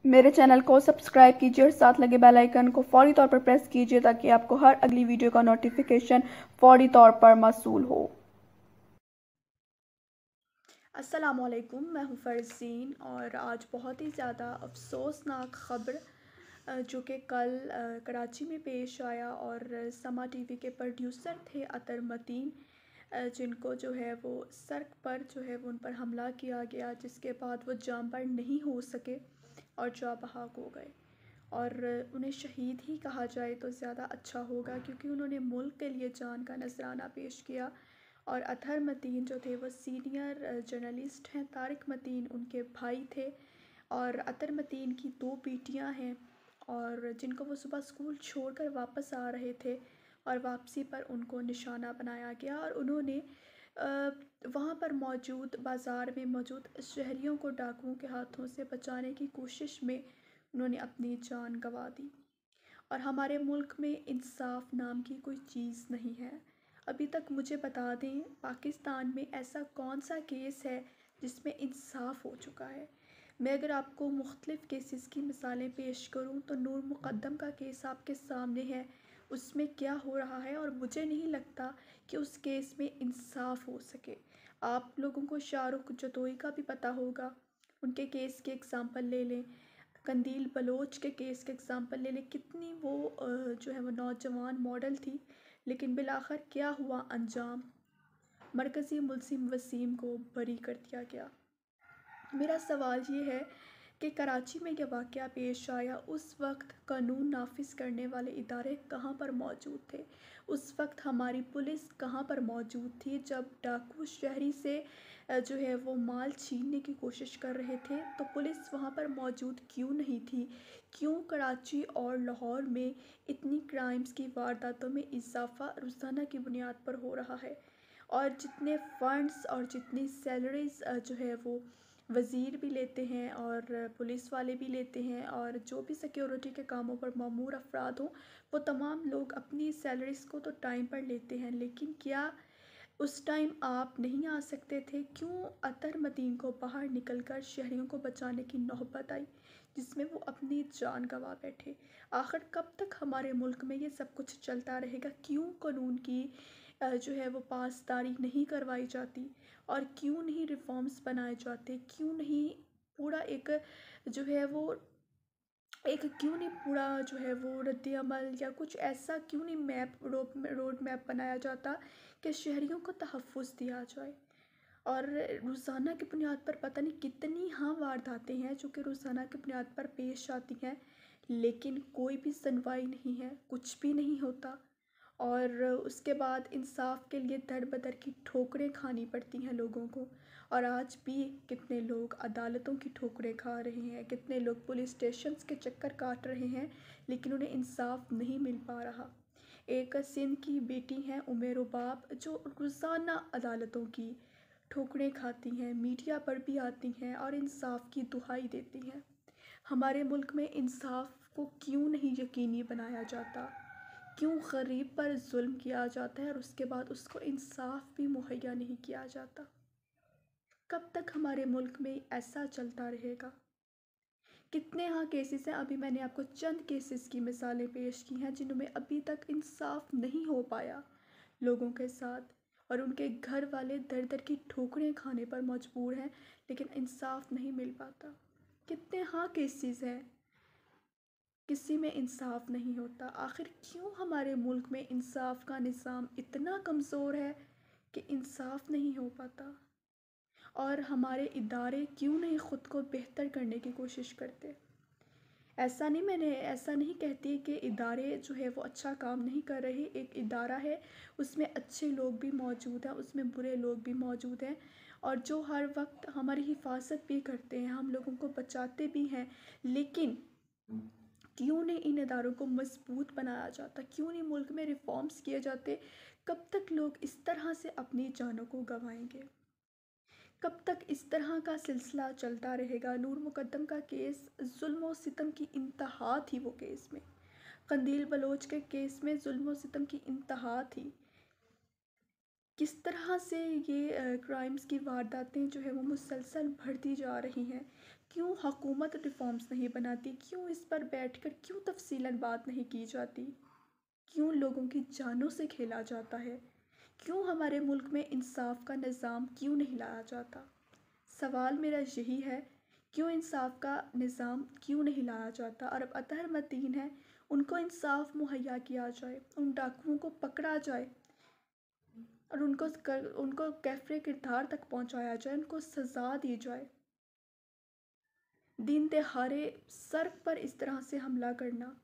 मेरे चैनल को सब्सक्राइब कीजिए और साथ लगे बेल आइकन को फौरी तौर पर प्रेस कीजिए ताकि आपको हर अगली वीडियो का नोटिफिकेशन फौरी तौर पर मौसूल हो। अस्सलामुअलैकुम, मैं हूँ फ़रज़ीन और आज बहुत ही ज़्यादा अफ़सोसनाक ख़बर जो कि कल कराची में पेश आया। और समा टीवी के प्रोड्यूसर थे अतर मतीन, जिनको जो है वो सड़क पर जो है वो उन पर हमला किया गया, जिसके बाद वो जांबार नहीं हो सके और जा बहाक हो गए। और उन्हें शहीद ही कहा जाए तो ज़्यादा अच्छा होगा, क्योंकि उन्होंने मुल्क के लिए जान का नजराना पेश किया। और अतहर मतीन जो थे वो सीनियर जर्नलिस्ट हैं, तारिक मतीन उनके भाई थे। और अतर मतीन की दो बेटियां हैं, और जिनको वो सुबह स्कूल छोड़कर वापस आ रहे थे और वापसी पर उनको निशाना बनाया गया। और उन्होंने वहाँ पर मौजूद बाज़ार में मौजूद शहरियों को डाकुओं के हाथों से बचाने की कोशिश में उन्होंने अपनी जान गंवा दी। और हमारे मुल्क में इंसाफ नाम की कोई चीज़ नहीं है। अभी तक मुझे बता दें, पाकिस्तान में ऐसा कौन सा केस है जिसमें इंसाफ हो चुका है। मैं अगर आपको मुख्तलिफ़ केसेस की मिसालें पेश करूं तो नूर मुक़द्दम का केस आपके सामने है, उसमें क्या हो रहा है। और मुझे नहीं लगता कि उस केस में इंसाफ हो सके। आप लोगों को शाहरुख जतोई का भी पता होगा, उनके केस के एग्ज़ाम्पल ले लें। कंदील बलोच के केस के एग्ज़ाम्पल ले लें, कितनी वो जो है वो नौजवान मॉडल थी, लेकिन बिलाखिर क्या हुआ अंजाम, मरकज़ी मुलज़िम वसीम को बरी कर दिया गया। मेरा सवाल ये है कि कराची में यह वाक़या पेश आया, उस वक्त कानून नाफिज करने वाले इदारे कहाँ पर मौजूद थे? उस वक्त हमारी पुलिस कहाँ पर मौजूद थी जब डाकू शहरी से जो है वो माल छीनने की कोशिश कर रहे थे? तो पुलिस वहाँ पर मौजूद क्यों नहीं थी? क्यों कराची और लाहौर में इतनी क्राइम्स की वारदातों में इजाफा रोज़ाना की बुनियाद पर हो रहा है? और जितने फ़ंड्स और जितनी सैलरीज़ जो है वो वज़ीर भी लेते हैं और पुलिस वाले भी लेते हैं, और जो भी सिक्योरिटी के कामों पर मामूर अफराद हों, वो तमाम लोग अपनी सैलरीज़ को तो टाइम पर लेते हैं, लेकिन क्या उस टाइम आप नहीं आ सकते थे? क्यों अतर मतीन को बाहर निकलकर शहरियों को बचाने की नौबत आई, जिसमें वो अपनी जान गंवा बैठे? आखिर कब तक हमारे मुल्क में ये सब कुछ चलता रहेगा? क्यों कानून की जो है वो पासदारी नहीं करवाई जाती? और क्यों नहीं रिफॉर्म्स बनाए जाते? क्यों नहीं पूरा एक जो है वो एक क्यों नहीं पूरा जो है वो रद्द अमल या कुछ ऐसा क्यों नहीं रोड मैप बनाया जाता कि शहरियों को तहफ़्फ़ुज़ दिया जाए? और रोज़ाना की बुनियाद पर पता नहीं कितनी हाँ वारदातें हैं जो कि रोज़ाना की बुनियाद पर पेश आती हैं, लेकिन कोई भी सुनवाई नहीं है, कुछ भी नहीं होता। और उसके बाद इंसाफ के लिए दर बदर की ठोकरें खानी पड़ती हैं लोगों को। और आज भी कितने लोग अदालतों की ठोकरें खा रहे हैं, कितने लोग पुलिस स्टेशंस के चक्कर काट रहे हैं, लेकिन उन्हें इंसाफ नहीं मिल पा रहा। एक सिंध की बेटी हैं उमेर बाप, जो रोज़ाना अदालतों की ठोकरें खाती हैं, मीडिया पर भी आती हैं और इंसाफ की दुहाई देती हैं। हमारे मुल्क में इंसाफ को क्यों नहीं यकीनी बनाया जाता? क्यों गरीब पर जुल्म किया जाता है और उसके बाद उसको इंसाफ भी मुहैया नहीं किया जाता? कब तक हमारे मुल्क में ऐसा चलता रहेगा? कितने हाँ केसेस हैं, अभी मैंने आपको चंद केसेस की मिसालें पेश की हैं जिनमें अभी तक इंसाफ नहीं हो पाया लोगों के साथ, और उनके घर वाले दर दर की ठोकरें खाने पर मजबूर हैं, लेकिन इंसाफ नहीं मिल पाता। कितने हाँ केसेस हैं, किसी में इंसाफ नहीं होता। आखिर क्यों हमारे मुल्क में इंसाफ का निज़ाम इतना कमज़ोर है कि इंसाफ नहीं हो पाता? और हमारे इदारे क्यों नहीं ख़ुद को बेहतर करने की कोशिश करते? मैंने ऐसा नहीं कहती कि इदारे जो है वो अच्छा काम नहीं कर रहे। एक इदारा है, उसमें अच्छे लोग भी मौजूद हैं, उसमें बुरे लोग भी मौजूद हैं, और जो हर वक्त हमारी हिफाजत भी करते हैं, हम लोगों को बचाते भी हैं। लेकिन क्यों नहीं इन इदारों को मजबूत बनाया जाता? क्यों नहीं मुल्क में रिफॉर्म्स किए जाते? कब तक लोग इस तरह से अपनी जानों को गंवाएंगे? कब तक इस तरह का सिलसिला चलता रहेगा? नूर मुकद्दम का केस जुल्म व सितम की इंतहा थी। वो केस में, कंदील बलोच के केस में जुल्म व सितम की इंतहा थी। किस तरह से ये क्राइम्स की वारदातें जो है वो मुसलसल बढ़ती जा रही हैं। क्यों हुकूमत रिफॉर्म्स नहीं बनाती, क्यों इस पर बैठकर क्यों तफसीलन बात नहीं की जाती, क्यों लोगों की जानों से खेला जाता है, क्यों हमारे मुल्क में इंसाफ का निज़ाम क्यों नहीं लाया जाता। सवाल मेरा यही है, क्यों इंसाफ का निज़ाम क्यों नहीं लाया जाता। और अब अतहर मतीन है, उनको इंसाफ मुहैया किया जाए, उन डाकुओं को पकड़ा जाए और उनको कैफ़े किरदार तक पहुंचाया जाए, उनको सज़ा दी जाए। दिन दहाड़े सड़क पर इस तरह से हमला करना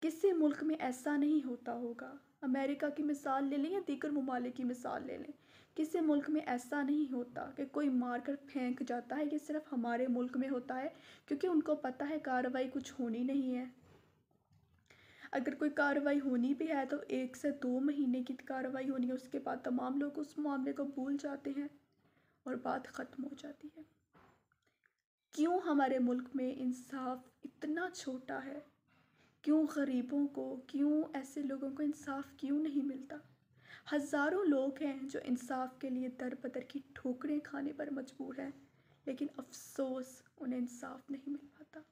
किसी मुल्क में ऐसा नहीं होता होगा। अमेरिका की मिसाल ले लें या दीगर ममालिक की मिसाल ले लें, किसी मुल्क में ऐसा नहीं होता कि कोई मार कर फेंक जाता है। ये सिर्फ हमारे मुल्क में होता है क्योंकि उनको पता है कार्रवाई कुछ होनी नहीं है। अगर कोई कार्रवाई होनी भी है तो 1 से 2 महीने की कार्रवाई होनी है, उसके बाद तमाम लोग उस मामले को भूल जाते हैं और बात ख़त्म हो जाती है। क्यों हमारे मुल्क में इंसाफ इतना छोटा है, क्यों गरीबों को, क्यों ऐसे लोगों को इंसाफ क्यों नहीं मिलता। हज़ारों लोग हैं जो इंसाफ के लिए दर बदर की ठोकरें खाने पर मजबूर हैं, लेकिन अफसोस उन्हें इंसाफ नहीं मिल पाता।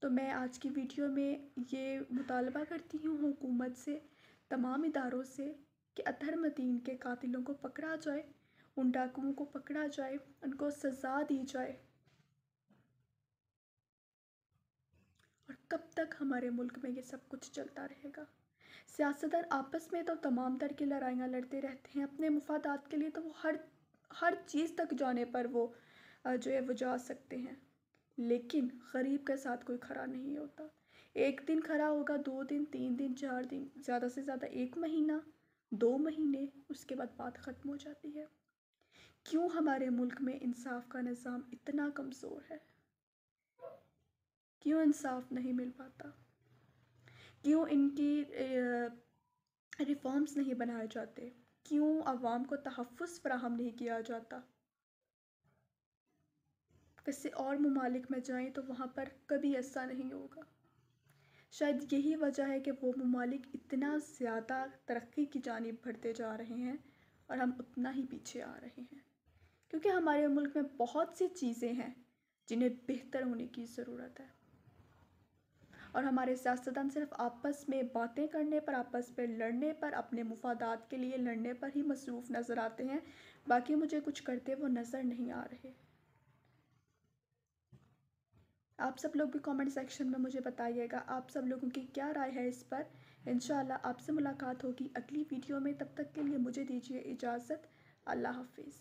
तो मैं आज की वीडियो में ये मुतालबा करती हूँ हुकूमत से, तमाम इदारों से, कि अतहर मतीन के कातिलों को पकड़ा जाए, उन डाकुओं को पकड़ा जाए, उनको सज़ा दी जाए। और कब तक हमारे मुल्क में ये सब कुछ चलता रहेगा। सियासतदान आपस में तो तमाम तरह की लड़ाइयाँ लड़ते रहते हैं अपने मुफादात के लिए, तो वो हर चीज़ तक जाने पर वो जो है वो जा सकते हैं, लेकिन गरीब के साथ कोई खड़ा नहीं होता। एक दिन खड़ा होगा, 2 दिन, 3 दिन, 4 दिन, ज़्यादा से ज़्यादा 1 महीना, 2 महीने, उसके बाद बात ख़त्म हो जाती है। क्यों हमारे मुल्क में इंसाफ का निज़ाम इतना कमज़ोर है, क्यों इंसाफ नहीं मिल पाता, क्यों इनकी रिफॉर्म्स नहीं बनाए जाते, क्यों अवाम को तहफ़्फ़ुज़ फ़राहम नहीं किया जाता। किसी और ममालिक में जाएं तो वहाँ पर कभी ऐसा नहीं होगा। शायद यही वजह है कि वो ममालिक इतना ज़्यादा तरक्की की जानिब बढ़ते जा रहे हैं और हम उतना ही पीछे आ रहे हैं, क्योंकि हमारे मुल्क में बहुत सी चीज़ें हैं जिन्हें बेहतर होने की ज़रूरत है। और हमारे सियासतदान सिर्फ आपस में बातें करने पर, आपस में लड़ने पर, अपने मुफादात के लिए लड़ने पर ही मसरूफ़ नज़र आते हैं, बाकी मुझे कुछ करते वो नज़र नहीं आ रहे। आप सब लोग भी कमेंट सेक्शन में मुझे बताइएगा आप सब लोगों की क्या राय है इस पर। इंशाल्लाह आपसे मुलाकात होगी अगली वीडियो में, तब तक के लिए मुझे दीजिए इजाज़त। अल्लाह हाफिज़।